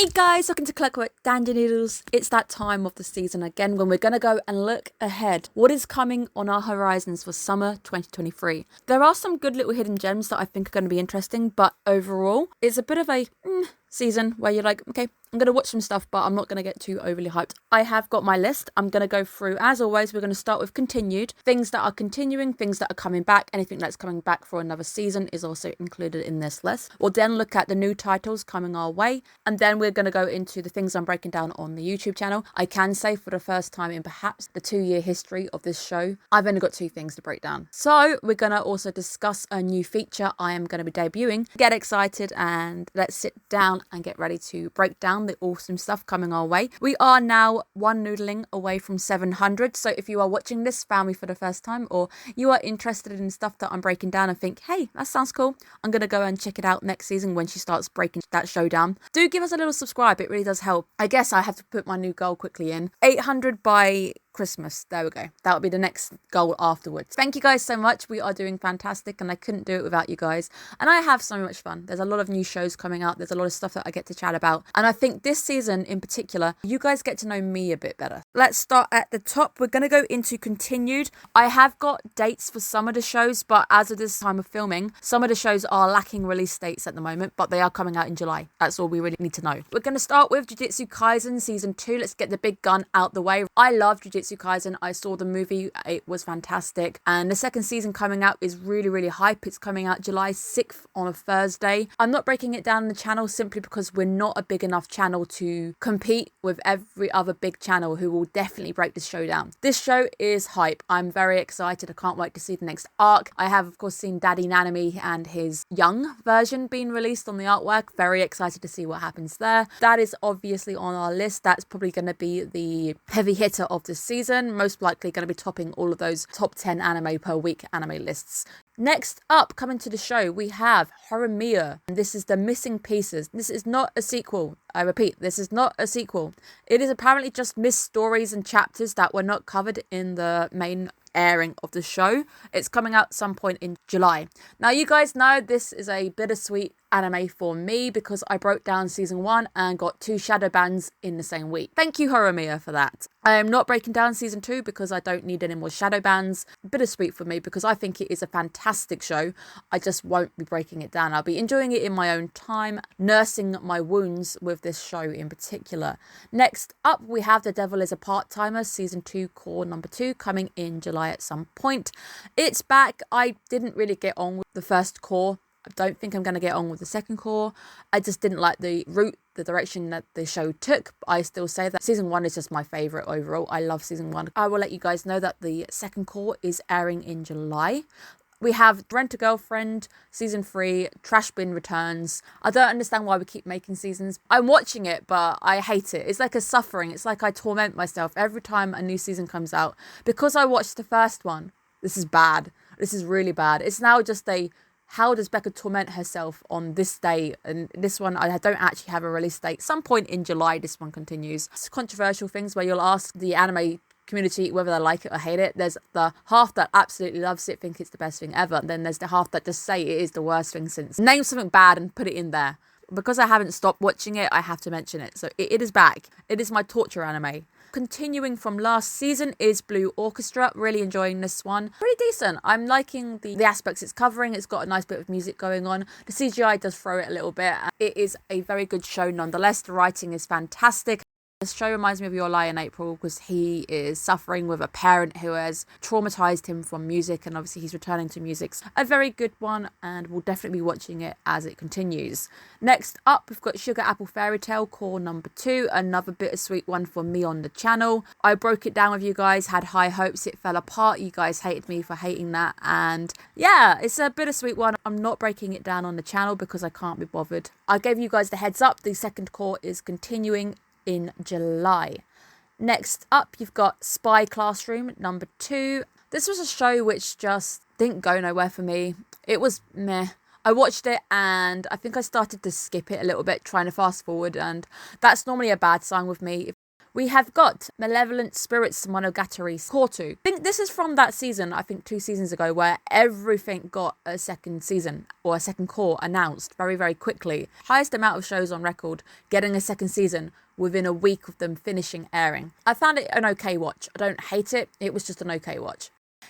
Hey guys, welcome to Clockwork Noodles. It's that time of the season again when we're going to go and look ahead. What is coming on our horizons for summer 2023? There are some good little hidden gems that I think are going to be interesting, but overall, it's a bit of a season where you're like, okay, I'm going to watch some stuff, but I'm not going to get too overly hyped. I have got my list. I'm going to go through, as always, we're going to start with continued. Things that are continuing, things that are coming back. Anything that's coming back for another season is also included in this list. We'll then look at the new titles coming our way, and then we're going to go into the things I'm breaking down on the YouTube channel. I can say for the first time in perhaps the 2-year history of this show, I've only got 2 things to break down. So we're going to also discuss a new feature I am going to be debuting. Get excited and let's sit down and get ready to break down the awesome stuff coming our way. We are now one noodling away from 700. So if you are watching this, found me for the first time, or you are interested in stuff that I'm breaking down and think, hey, that sounds cool, I'm going to go and check it out next season when she starts breaking that show down. Do give us a little subscribe. It really does help. I guess I have to put my new goal quickly in. 800 by Christmas. There we go. That'll be the next goal afterwards. Thank you guys so much. We are doing fantastic and I couldn't do it without you guys. And I have so much fun. There's a lot of new shows coming out. There's a lot of stuff that I get to chat about. And I think this season in particular, you guys get to know me a bit better. Let's start at the top. We're going to go into continued. I have got dates for some of the shows, but as of this time of filming, some of the shows are lacking release dates at the moment, but they are coming out in July. That's all we really need to know. We're going to start with Jujutsu Kaisen Season 2. Let's get the big gun out the way. I love Jujutsu Kaisen. I saw the movie. It was fantastic. And the second season coming out is really, really hype. It's coming out July 6th on a Thursday. I'm not breaking it down on the channel simply because we're not a big enough channel to compete with every other big channel who will definitely break this show down. This show is hype. I'm very excited. I can't wait to see the next arc. I have, of course, seen Daddy Nanami and his young version being released on the artwork. Very excited to see what happens there. That is obviously on our list. That's probably going to be the heavy hitter of this season. Most likely going to be topping all of those top 10 anime per week anime lists. Next up, coming to the show, we have Horimiya. And this is The Missing Pieces. This is not a sequel. I repeat, this is not a sequel. It is apparently just missed stories and chapters that were not covered in the main airing of the show. It's coming out some point in July. Now, you guys know this is a bittersweet anime for me because I broke down season 1 and got 2 shadow bans in the same week. Thank you, Horimiya, for that. I am not breaking down season 2 because I don't need any more shadow bans. Bittersweet for me because I think it is a fantastic show. I just won't be breaking it down. I'll be enjoying it in my own time, nursing my wounds with this show in particular. Next up, we have The Devil is a Part-Timer, season 2, core number 2, coming in July at some point. It's back. I didn't really get on with the first core. I don't think I'm going to get on with the second core. I just didn't like the route, the direction that the show took. I still say that season 1 is just my favourite overall. I love season 1. I will let you guys know that the second core is airing in July. We have Rent a Girlfriend, season 3, Trash Bin returns. I don't understand why we keep making seasons. I'm watching it, but I hate it. It's like a suffering. It's like I torment myself every time a new season comes out. Because I watched the first one, this is bad. This is really bad. It's now just how does Becca torment herself on this day? And this one, I don't actually have a release date. Some point in July, this one continues. It's controversial things where you'll ask the anime community whether they like it or hate it. There's the half that absolutely loves it, think it's the best thing ever. And then there's the half that just say it is the worst thing since. Name something bad and put it in there. Because I haven't stopped watching it, I have to mention it. So it is back. It is my torture anime. Continuing from last season is Blue Orchestra. Really enjoying this one. Pretty decent. I'm liking the aspects it's covering. It's got a nice bit of music going on. The CGI does throw it a little bit. It is a very good show nonetheless. The writing is fantastic. This show reminds me of Your Lie in April because he is suffering with a parent who has traumatized him from music, and obviously he's returning to music. A very good one, and we'll definitely be watching it as it continues. Next up, we've got Sugar Apple Fairy Tale core number 2, another bittersweet one for me on the channel. I broke it down with you guys, had high hopes, it fell apart. You guys hated me for hating that, and yeah, it's a bittersweet one. I'm not breaking it down on the channel because I can't be bothered. I gave you guys the heads up. The second core is continuing in July. Next up, you've got Spy Classroom number 2. This was a show which just didn't go nowhere for me. It was meh. I watched it and I think I started to skip it a little bit, trying to fast forward, and that's normally a bad sign with me. We have got Malevolent Spirits Monogatari Kotu. I think this is from that season, I think 2 seasons ago, where everything got a second season or a second core announced very, very quickly. Highest amount of shows on record getting a second season within a week of them finishing airing. I found it an okay watch. I don't hate it. It was just an okay watch.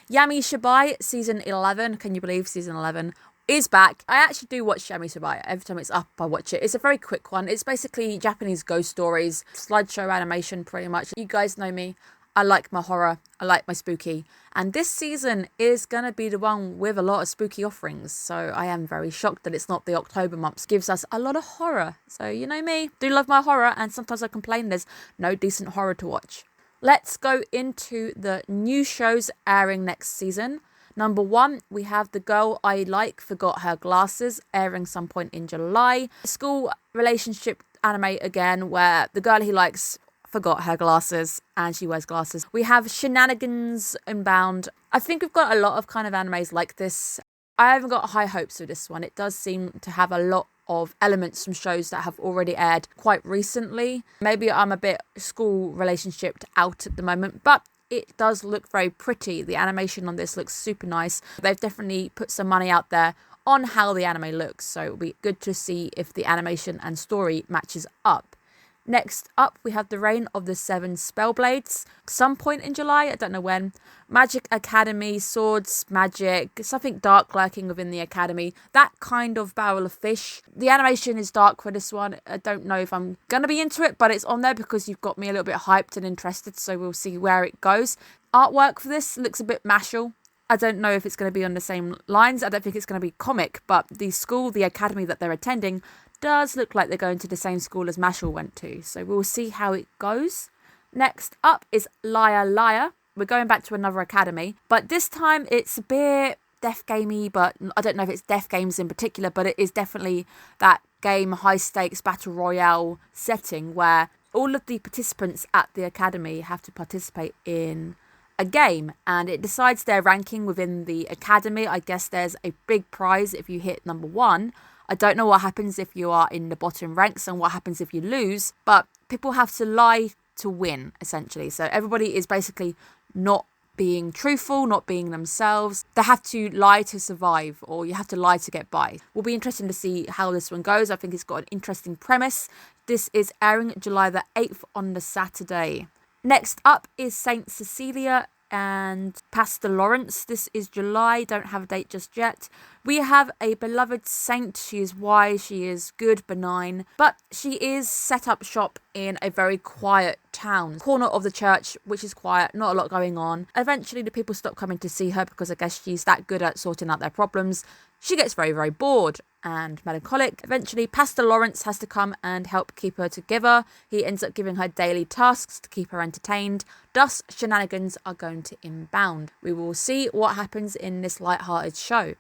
Yami Shibai, season 11. Can you believe season 11? Is back. I actually do watch Yami Shibai. Every time it's up, I watch it. It's a very quick one. It's basically Japanese ghost stories, slideshow animation, pretty much. You guys know me. I like my horror. I like my spooky. And this season is going to be the one with a lot of spooky offerings. So I am very shocked that it's not the October months. Gives us a lot of horror. So you know me. Do love my horror. And sometimes I complain there's no decent horror to watch. Let's go into the new shows airing next season. Number 1, we have The Girl I Like Forgot Her Glasses, airing some point in July. School relationship anime again, where the girl he likes forgot her glasses and she wears glasses. We have Shenanigans Unbound. I think we've got a lot of kind of animes like this. I haven't got high hopes for this one. It does seem to have a lot of elements from shows that have already aired quite recently. Maybe I'm a bit school relationship out at the moment, but it does look very pretty. The animation on this looks super nice. They've definitely put some money out there on how the anime looks, so it'll be good to see if the animation and story matches up. Next up, we have The Reign of the Seven Spellblades, some point in July, I don't know when. Magic Academy, swords, magic, something dark lurking within the academy. That kind of barrel of fish. The animation is dark for this one. I don't know if I'm going to be into it, but it's on there because you've got me a little bit hyped and interested, so we'll see where it goes. Artwork for this looks a bit mashal. I don't know if it's going to be on the same lines. I don't think it's going to be comic, but the academy that they're attending does look like they're going to the same school as Mashal went to. So we'll see how it goes. Next up is Liar Liar. We're going back to another academy, but this time it's a bit death gamey, but I don't know if it's death games in particular, but it is definitely that game high stakes battle royale setting where all of the participants at the academy have to participate in a game and it decides their ranking within the academy. I guess there's a big prize if you hit number 1. I don't know what happens if you are in the bottom ranks and what happens if you lose, but people have to lie to win, essentially. So everybody is basically not being truthful, not being themselves. They have to lie to survive, or you have to lie to get by. Will be interesting to see how this one goes. I think it's got an interesting premise. This is airing July the 8th on the Saturday. Next up is Saint Cecilia and Pastor Lawrence. This is July, don't have a date just yet. We have a beloved saint. She is wise, she is good, benign, but she is set up shop in a very quiet town. Corner of the church, which is quiet, not a lot going on. Eventually the people stop coming to see her because I guess she's that good at sorting out their problems. She gets very, very bored and melancholic. Eventually, Pastor Lawrence has to come and help keep her together. He ends up giving her daily tasks to keep her entertained. Thus, shenanigans are going to inbound. We will see what happens in this light-hearted show.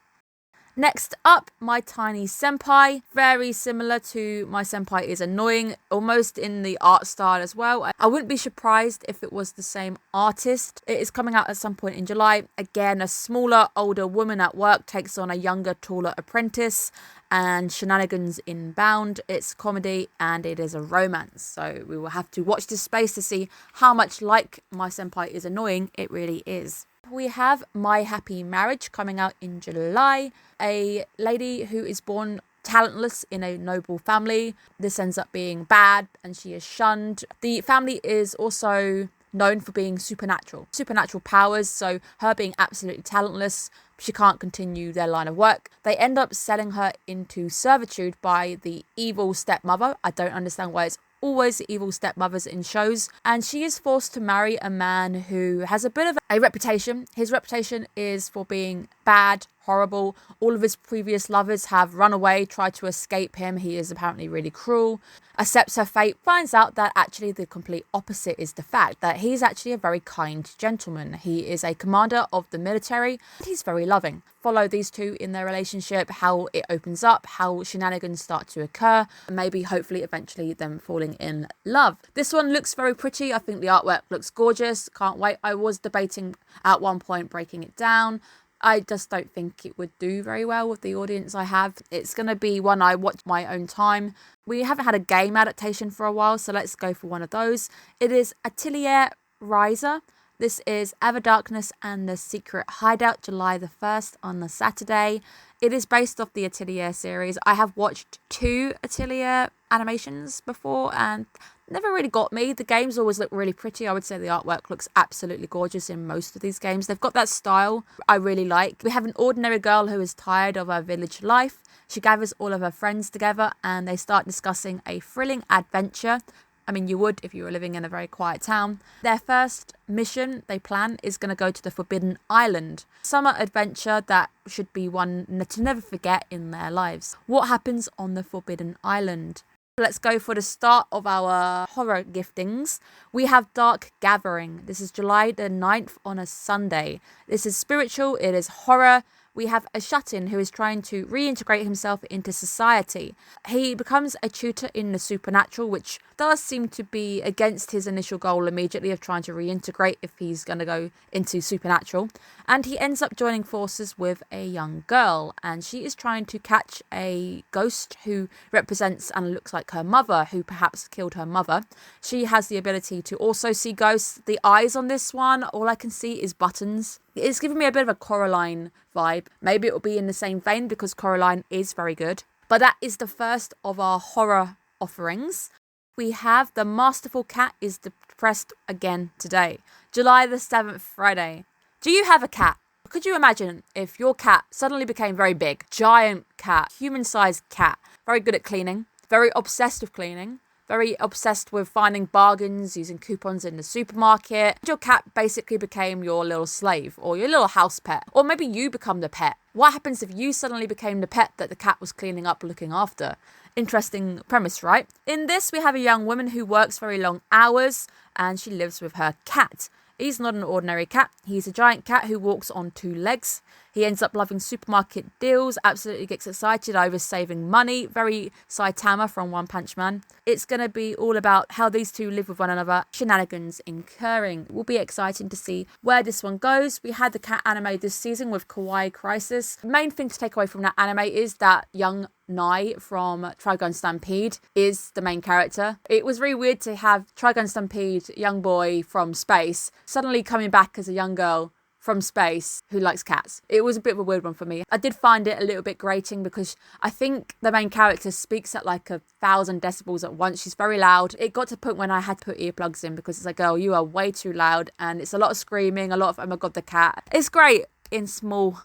Next up, My Tiny Senpai. Very similar to My Senpai is Annoying, almost in the art style as well. I wouldn't be surprised if it was the same artist. It is coming out at some point in July. Again, a smaller, older woman at work takes on a younger, taller apprentice, and shenanigans inbound. It's comedy and it is a romance. So we will have to watch this space to see how much like My Senpai is Annoying it really is. We have My Happy Marriage coming out in July. A lady who is born talentless in a noble family. This ends up being bad and she is shunned. The family is also known for being supernatural powers, so her being absolutely talentless, she can't continue their line of work. They end up selling her into servitude by the evil stepmother. I don't understand why it's always the evil stepmothers in shows, and she is forced to marry a man who has a bit of a reputation. His reputation is for being bad, horrible. All of his previous lovers have run away, tried to escape him. He is apparently really cruel. Accepts her fate, finds out that actually the complete opposite is the fact that he's actually a very kind gentleman. He is a commander of the military. He's very loving. Follow these two in their relationship, how it opens up, how shenanigans start to occur, and maybe hopefully eventually them falling in love. This one looks very pretty. I think the artwork looks gorgeous. Can't wait. I was debating at one point breaking it down. I just don't think it would do very well with the audience I have. It's going to be one I watch my own time. We haven't had a game adaptation for a while, so let's go for one of those. It is Atelier Riser. This is Everdarkness and the Secret Hideout, July the 1st on the Saturday. It is based off the Atelier series. I have watched 2 Atelier animations before and never really got me. The games always look really pretty. I would say the artwork looks absolutely gorgeous in most of these games. They've got that style I really like. We have an ordinary girl who is tired of her village life. She gathers all of her friends together and they start discussing a thrilling adventure. I mean, you would if you were living in a very quiet town. Their first mission they plan is going to go to the Forbidden Island. Summer adventure that should be one to never forget in their lives. What happens on the Forbidden Island? Let's go for the start of our horror giftings. We have Dark Gathering. This is July the 9th on a Sunday. This is spiritual. It is horror. We have a shut-in who is trying to reintegrate himself into society. He becomes a tutor in the supernatural, which does seem to be against his initial goal immediately of trying to reintegrate if he's going to go into supernatural. And he ends up joining forces with a young girl, and she is trying to catch a ghost who represents and looks like her mother, who perhaps killed her mother. She has the ability to also see ghosts. The eyes on this one, all I can see is buttons. It's giving me a bit of a Coraline vibe. Maybe it will be in the same vein because Coraline is very good. But that is the first of our horror offerings. We have The Masterful Cat is Depressed Again Today. July the 7th, Friday. Do you have a cat? Could you imagine if your cat suddenly became very big? Giant cat, human-sized cat. Very good at cleaning. Very obsessed with cleaning. Very obsessed with finding bargains, using coupons in the supermarket. Your cat basically became your little slave or your little house pet. Or maybe you become the pet. What happens if you suddenly became the pet that the cat was cleaning up, looking after? Interesting premise, right? In this, we have a young woman who works very long hours and she lives with her cat. He's not an ordinary cat. He's a giant cat who walks on 2 legs. He ends up loving supermarket deals, absolutely gets excited over saving money. Very Saitama from One Punch Man. It's going to be all about how these two live with one another, shenanigans incurring. It will be exciting to see where this one goes. We had the cat anime this season with Kawaii Crisis. The main thing to take away from that anime is that young Nai from Trigun Stampede is the main character. It was really weird to have Trigun Stampede, young boy from space, suddenly coming back as a young girl from space who likes cats. It was a bit of a weird one for me. I did find it a little bit grating because I think the main character speaks at like 1,000 decibels at once. She's very loud. It got to a point when I had to put earplugs in because it's like, girl, you are way too loud, and it's a lot of screaming, a lot of, oh my god, the cat. It's great in small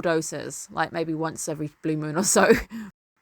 doses, like maybe once every blue moon or so.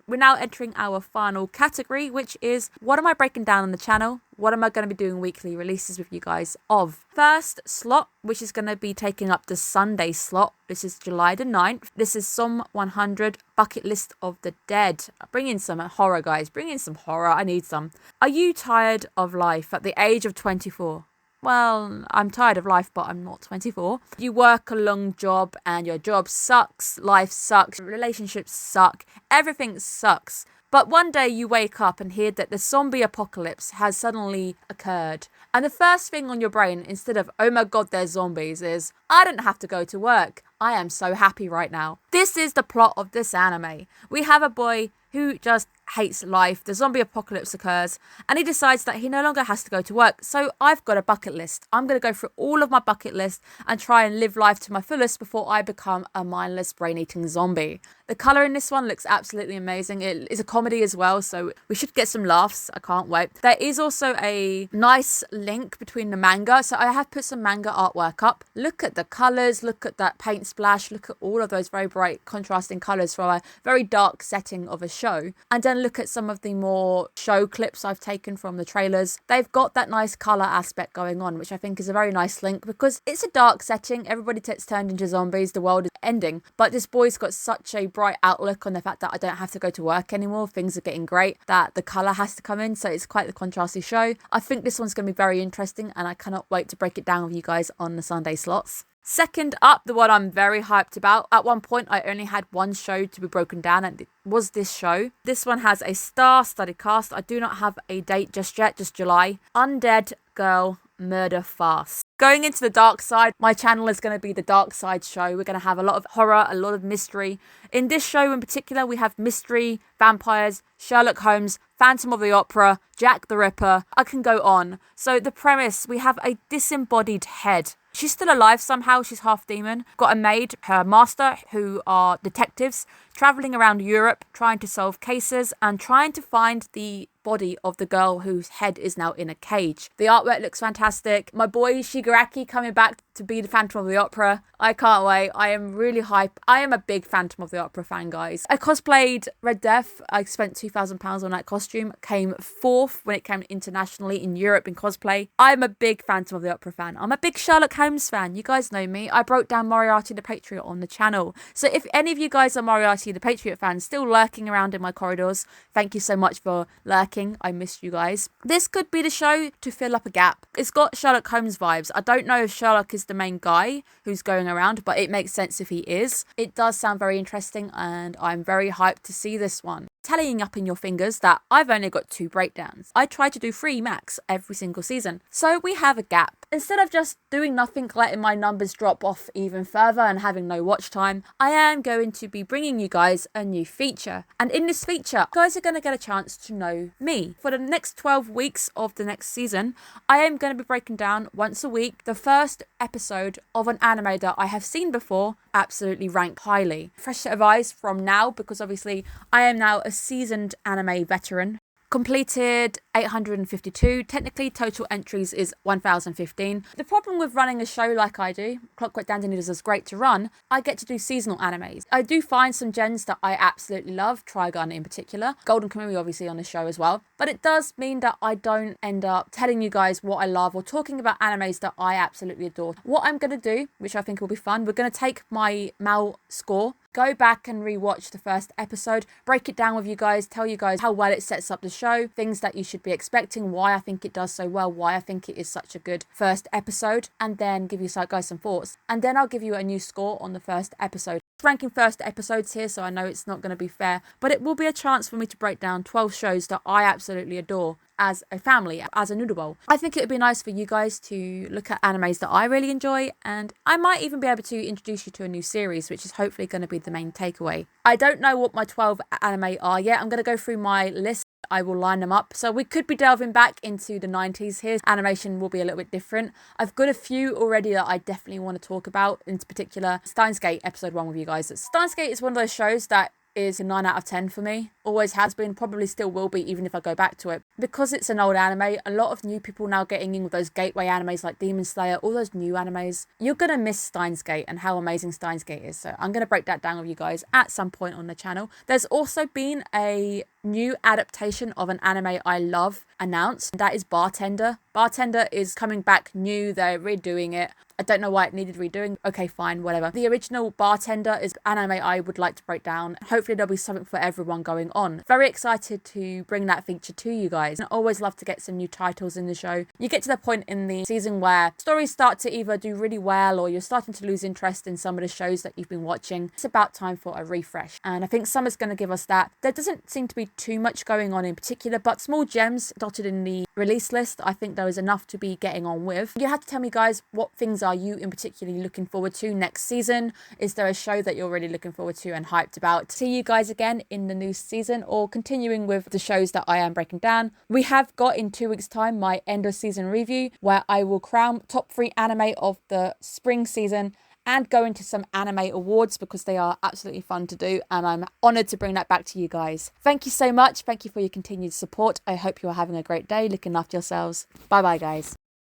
We're now entering our final category, which is what am I breaking down on the channel? What am I going to be doing weekly releases with you guys of? First slot, which is going to be taking up the Sunday slot. This is July the 9th. This is Som 100 Bucket List of the Dead. Bring in some horror, guys. Bring in some horror. I need some. Are you tired of life at the age of 24? Well, I'm tired of life, but I'm not 24. You work a long job and your job sucks, life sucks, relationships suck, everything sucks. But one day you wake up and hear that the zombie apocalypse has suddenly occurred. And the first thing on your brain, instead of, oh my god, there's zombies, is, I don't have to go to work. I am so happy right now. This is the plot of this anime. We have a boy who just hates life. The zombie apocalypse occurs and he decides that he no longer has to go to work. So I've got a bucket list. I'm going to go through all of my bucket list and try and live life to my fullest before I become a mindless brain-eating zombie. The colour in this one looks absolutely amazing. It is a comedy as well, so we should get some laughs. I can't wait. There is also a nice link between the manga. So I have put some manga artwork up. Look at the colours, look at that paint splash, look at all of those very bright contrasting colours from a very dark setting of a show. And then look at some of the more show clips I've taken from the trailers. They've got that nice colour aspect going on, which I think is a very nice link because it's a dark setting. Everybody gets turned into zombies. The world is ending. But this boy's got such a bright outlook on the fact that I don't have to go to work anymore. Things are getting great, that the colour has to come in. So it's quite the contrasty show. I think this one's going to be very interesting and I cannot wait to break it down with you guys on the Sunday slots. Second up, the one I'm very hyped about. At one point, I only had one show to be broken down, and it was this show. This one has a star-studded cast. I do not have a date just yet, just July. Undead Girl Murder Farce. Going into the dark side, my channel is going to be the dark side show. We're going to have a lot of horror, a lot of mystery. In this show in particular, we have mystery, vampires, Sherlock Holmes, Phantom of the Opera, Jack the Ripper. I can go on. So the premise, we have a disembodied head. She's still alive somehow. She's half demon. Got a maid, her master, who are detectives, traveling around Europe, trying to solve cases and trying to find the body of the girl whose head is now in a cage. The artwork looks fantastic. My boy Shigaraki coming back to be the Phantom of the Opera. I can't wait. I am really hype. I am a big Phantom of the Opera fan, guys. I cosplayed Red Death. I spent £2,000 on that costume. Came fourth when it came internationally in Europe in cosplay. I'm a big Phantom of the Opera fan. I'm a big Sherlock Holmes fan. You guys know me. I broke down Moriarty the Patriot on the channel. So if any of you guys are Moriarty the Patriot fans still lurking around in my corridors, thank you so much for lurking. I missed you guys. This could be the show to fill up a gap. It's got Sherlock Holmes vibes. I don't know if Sherlock is the main guy who's going around, but it makes sense if he is. It does sound very interesting and I'm very hyped to see this one. Tallying up in your fingers that I've only got 2 breakdowns. I try to do 3 max every single season. So we have a gap. Instead of just doing nothing, letting my numbers drop off even further and having no watch time, I am going to be bringing you guys a new feature. And in this feature, you guys are going to get a chance to know me. For the next 12 weeks of the next season, I am going to be breaking down once a week the first episode of an anime that I have seen before, absolutely ranked highly. Fresh set of eyes from now, because obviously I am now a seasoned anime veteran. Completed 852. Technically, total entries is 1015. The problem with running a show like I do, Clockwork Noodles is great to run, I get to do seasonal animes. I do find some gems that I absolutely love, Trigun in particular, Golden Kamuy obviously on the show as well, but it does mean that I don't end up telling you guys what I love or talking about animes that I absolutely adore. What I'm going to do, which I think will be fun, we're going to take my Mal score, go back and rewatch the first episode, break it down with you guys, tell you guys how well it sets up the show, things that you should be expecting, why I think it does so well, why I think it is such a good first episode, and then give you guys some thoughts. And then I'll give you a new score on the first episode. Ranking first episodes here, so I know it's not going to be fair, but it will be a chance for me to break down 12 shows that I absolutely adore as a family, as a noodle bowl. I think it would be nice for you guys to look at animes that I really enjoy, and I might even be able to introduce you to a new series, which is hopefully going to be the main takeaway. I don't know what my 12 anime are yet. I'm going to go through my list. I will line them up. So we could be delving back into the 90s here. Animation will be a little bit different. I've got a few already that I definitely want to talk about, in particular Steins Gate episode 1 with you guys. Steins Gate is one of those shows that is a 9 out of 10 for me. Always has been, probably still will be, even if I go back to it. Because it's an old anime, a lot of new people now getting in with those gateway animes like Demon Slayer, all those new animes. You're going to miss Steins Gate and how amazing Steins Gate is. So I'm going to break that down with you guys at some point on the channel. There's also been a new adaptation of an anime I love announced. That is Bartender. Bartender is coming back new. They're redoing it. I don't know why it needed redoing. Okay, fine, whatever. The original Bartender is anime I would like to break down. Hopefully there'll be something for everyone going on. Very excited to bring that feature to you guys. I always love to get some new titles in the show. You get to the point in the season where stories start to either do really well or you're starting to lose interest in some of the shows that you've been watching. It's about time for a refresh. And I think summer's going to give us that. There doesn't seem to be too much going on in particular, but small gems dotted in the release list. I think there is enough to be getting on with. You have to tell me, guys, what things are you in particularly looking forward to next season? Is there a show that you're really looking forward to and hyped about? See you guys again in the new season, or continuing with the shows that I am breaking down. We have got in 2 weeks time my end of season review, where I will crown top 3 anime of the spring season and go into some anime awards, because they are absolutely fun to do and I'm honoured to bring that back to you guys. Thank you so much. Thank you for your continued support. I hope you are having a great day, looking after yourselves. Bye bye, guys.